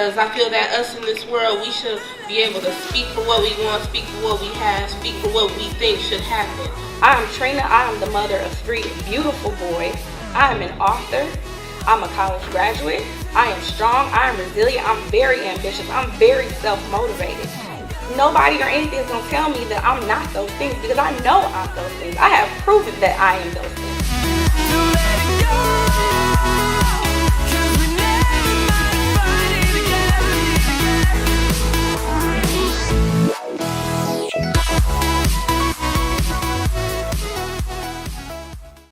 because I feel that us in this world, we should be able to speak for what we want, speak for what we have, speak for what we think should happen. I am Trina. I am the mother of 3 beautiful boys. I am an author. I'm a college graduate. I am strong. I am resilient. I'm very ambitious. I'm very self-motivated. Nobody or anything is going to tell me that I'm not those things, because I know I'm those things. I have proven that I am those things.